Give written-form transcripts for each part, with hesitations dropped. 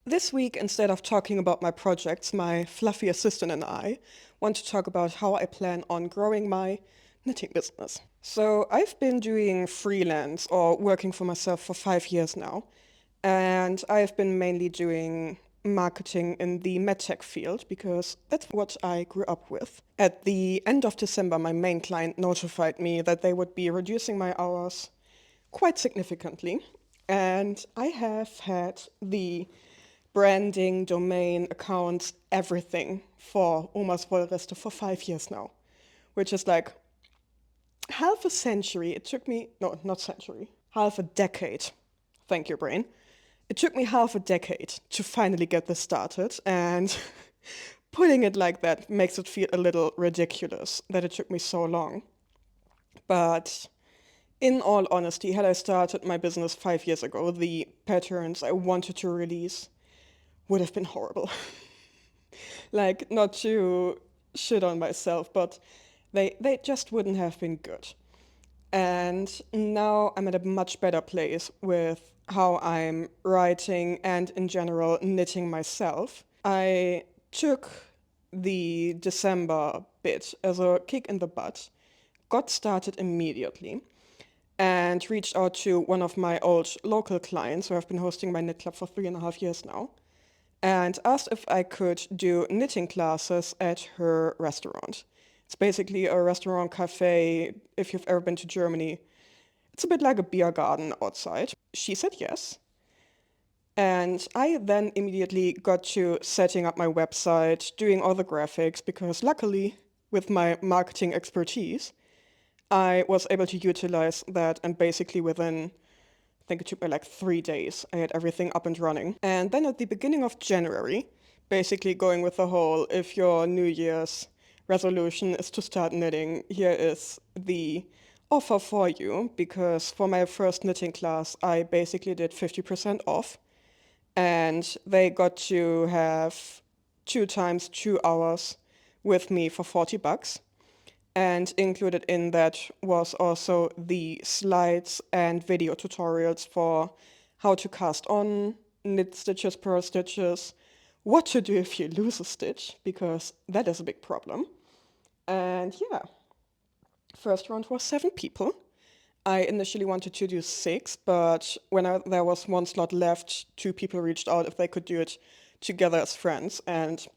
This week, instead of talking about my projects, my fluffy assistant and I want to talk about how I plan on growing my knitting business. So, I've been doing freelance or working for myself for 5 years now, and I've been mainly doing marketing in the medtech field because that's what I grew up with. At the end of December, my main client notified me that they would be reducing my hours quite significantly, and I have had the branding, domain, accounts, everything for almost for 5 years now, which is like half a century. It took me, no, not century, half a decade. Thank you, brain. It took me half a decade to finally get this started, and putting it like that makes it feel a little ridiculous that it took me so long. But in all honesty, had I started my business 5 years ago, the patterns I wanted to release would have been horrible. Like, not to shit on myself, but they just wouldn't have been good. And now I'm at a much better place with how I'm writing and in general knitting myself. I took the December bit as a kick in the butt, got started immediately, and reached out to one of my old local clients who have been hosting my knit club for 3.5 years now, and asked if I could do knitting classes at her restaurant. It's basically a restaurant cafe. If you've ever been to Germany, it's a bit like a beer garden outside. She said yes. And I then immediately got to setting up my website, doing all the graphics, because luckily, with my marketing expertise, I was able to utilize that, and basically within, I think it took me like 3 days, I had everything up and running. And then at the beginning of January, basically going with the whole, if your New Year's resolution is to start knitting, here is the offer for you, because for my first knitting class, I basically did 50% off, and they got to have 2 times 2 hours with me for $40. And included in that was also the slides and video tutorials for how to cast on, knit stitches, purl stitches, what to do if you lose a stitch, because that is a big problem. And yeah, first round was 7 people. I initially wanted to do 6, but when there was one slot left, 2 people reached out if they could do it together as friends, and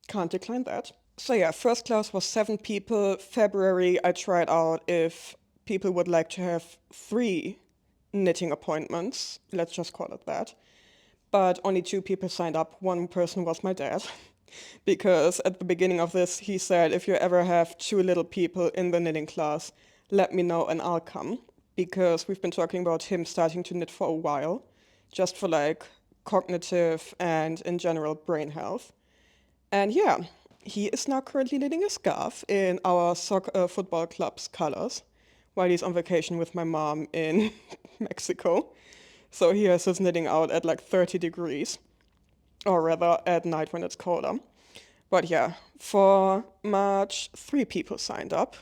can't decline that. So yeah, first class was 7 people. February, I tried out if people would like to have 3 knitting appointments, let's just call it that. But only 2 people signed up. One person was my dad. Because at the beginning of this, he said, if you ever have 2 little people in the knitting class, let me know and I'll come. Because we've been talking about him starting to knit for a while, just for like cognitive and in general brain health. And yeah, he is now currently knitting a scarf in our football club's colors while he's on vacation with my mom in Mexico. So he has his knitting out at like 30 degrees, or rather at night when it's colder. But yeah, for March, 3 people signed up,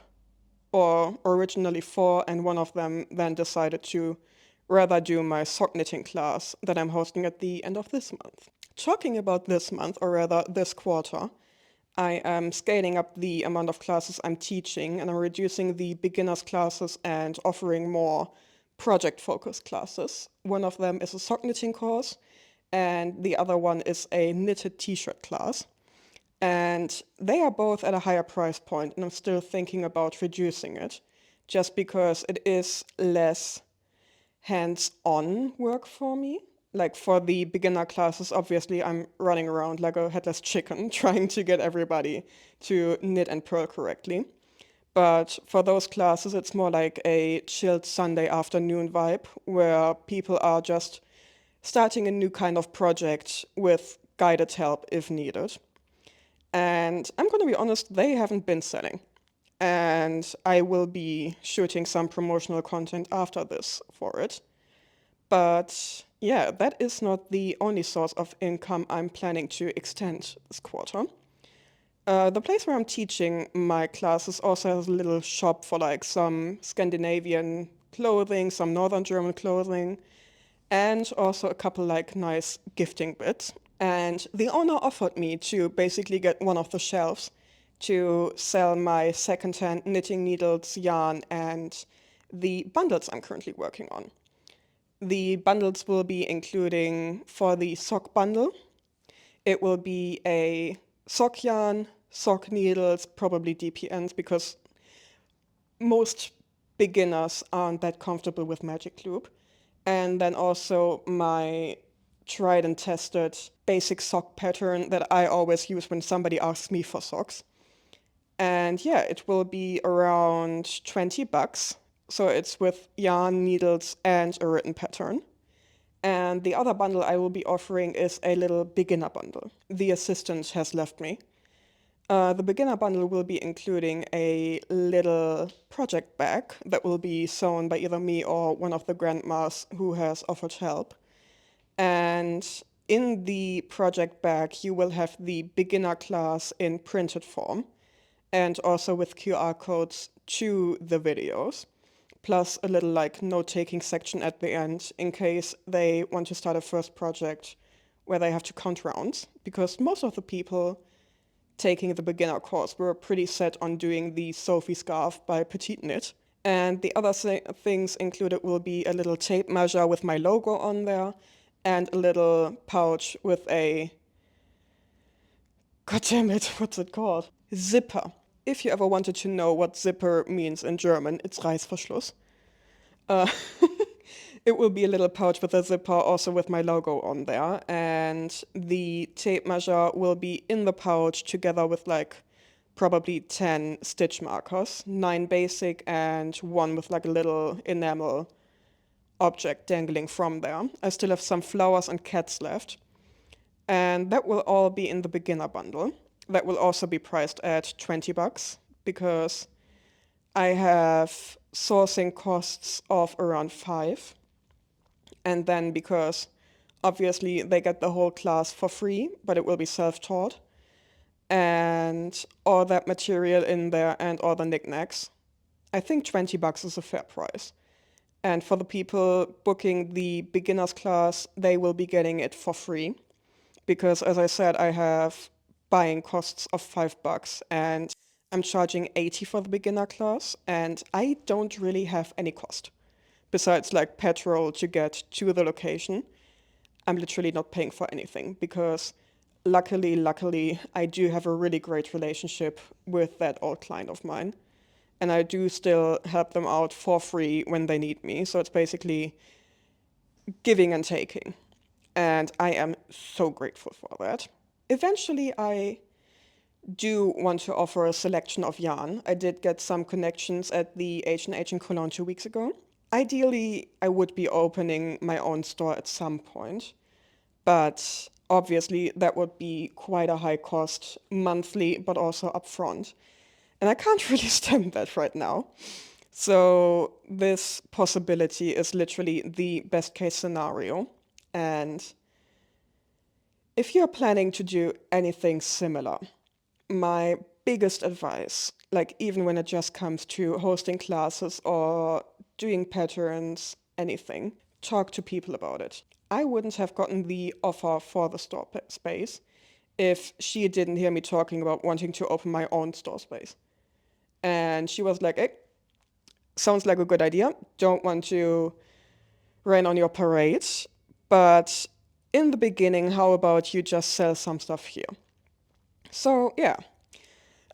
or originally 4, and one of them then decided to rather do my sock knitting class that I'm hosting at the end of this month. Talking about this month, or rather this quarter, I am scaling up the amount of classes I'm teaching, and I'm reducing the beginners classes and offering more project-focused classes. One of them is a sock knitting course, and the other one is a knitted t-shirt class. And they are both at a higher price point, and I'm still thinking about reducing it, just because it is less hands-on work for me. Like for the beginner classes, obviously I'm running around like a headless chicken trying to get everybody to knit and purl correctly. But for those classes, it's more like a chilled Sunday afternoon vibe where people are just starting a new kind of project with guided help if needed. And I'm going to be honest, they haven't been selling. And I will be shooting some promotional content after this for it. But yeah, that is not the only source of income I'm planning to extend this quarter. The place where I'm teaching my classes also has a little shop for like some Scandinavian clothing, some Northern German clothing, and also a couple like nice gifting bits. And the owner offered me to basically get one of the shelves to sell my secondhand knitting needles, yarn, and the bundles I'm currently working on. The bundles will be including, for the sock bundle, it will be a sock yarn, sock needles, probably DPNs, because most beginners aren't that comfortable with Magic Loop. And then also my tried and tested basic sock pattern that I always use when somebody asks me for socks. And yeah, it will be around 20 bucks. So it's with yarn, needles, and a written pattern. And the other bundle I will be offering is a little beginner bundle. The assistant has left me. The beginner bundle will be including a little project bag that will be sewn by either me or one of the grandmas who has offered help. And in the project bag, you will have the beginner class in printed form and also with QR codes to the videos, plus a little like note-taking section at the end in case they want to start a first project where they have to count rounds, because most of the people taking the beginner course were pretty set on doing the Sophie scarf by Petite Knit. And the other things included will be a little tape measure with my logo on there and a little pouch with a, god damn it, what's it called? Zipper. If you ever wanted to know what zipper means in German, it's Reißverschluss. Uh, it will be a little pouch with a zipper, also with my logo on there. And the tape measure will be in the pouch together with like probably 10 stitch markers, 9 basic and one with like a little enamel object dangling from there. I still have some flowers and cats left. And that will all be in the beginner bundle. That will also be priced at 20 bucks because I have sourcing costs of around 5. And then because obviously they get the whole class for free, but it will be self-taught. And all that material in there and all the knickknacks. I think 20 bucks is a fair price. And for the people booking the beginners class, they will be getting it for free. Because as I said, I have buying costs of 5 bucks and I'm charging 80 for the beginner class and I don't really have any cost. Besides like petrol to get to the location, I'm literally not paying for anything because luckily, I do have a really great relationship with that old client of mine. And I do still help them out for free when they need me. So it's basically giving and taking. And I am so grateful for that. Eventually, I do want to offer a selection of yarn. I did get some connections at the H&H in Cologne 2 weeks ago. Ideally, I would be opening my own store at some point, but obviously that would be quite a high cost monthly, but also upfront. And I can't really stomach that right now. So this possibility is literally the best case scenario. And if you're planning to do anything similar, my biggest advice, like even when it just comes to hosting classes or doing patterns, anything, talk to people about it. I wouldn't have gotten the offer for the store space if she didn't hear me talking about wanting to open my own store space. And she was like, hey, sounds like a good idea. Don't want to rain on your parade, but in the beginning, how about you just sell some stuff here? So yeah,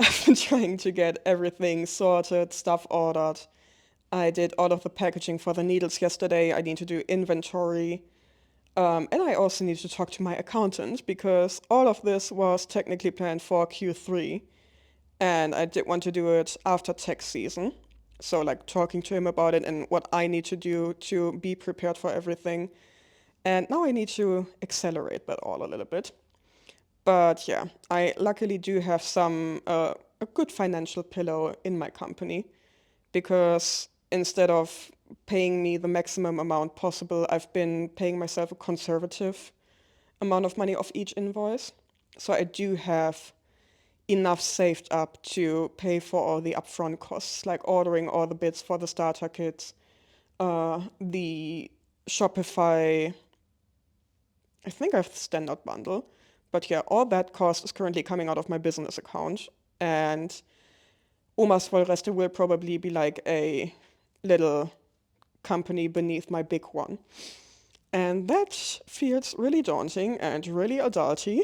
I've been trying to get everything sorted, stuff ordered. I did all of the packaging for the needles yesterday. I need to do inventory. And I also need to talk to my accountant because all of this was technically planned for Q3. And I did want to do it after tax season. So like talking to him about it and what I need to do to be prepared for everything. And now I need to accelerate that all a little bit. But yeah, I luckily do have a good financial pillow in my company because instead of paying me the maximum amount possible, I've been paying myself a conservative amount of money off each invoice. So I do have enough saved up to pay for all the upfront costs, like ordering all the bits for the starter kits, the Shopify I think I have the standard bundle. But yeah, all that cost is currently coming out of my business account. And Omas Vollreste will probably be like a little company beneath my big one. And that feels really daunting and really adulty.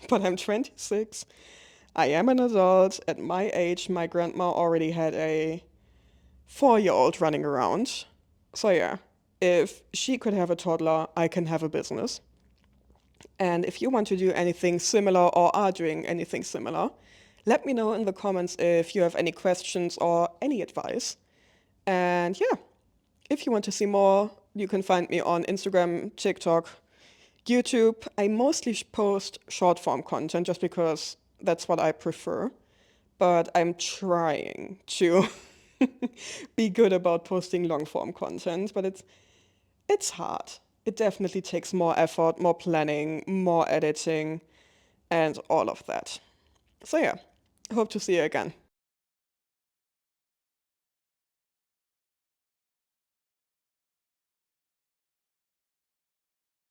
But I'm 26. I am an adult. At my age, my grandma already had a 4-year-old running around. So yeah, if she could have a toddler, I can have a business. And if you want to do anything similar or are doing anything similar, let me know in the comments if you have any questions or any advice. And yeah, if you want to see more, you can find me on Instagram, TikTok, YouTube. I mostly post short form content just because that's what I prefer. But I'm trying to be good about posting long form content, but it's hard. It definitely takes more effort, more planning, more editing, and all of that. So yeah, hope to see you again.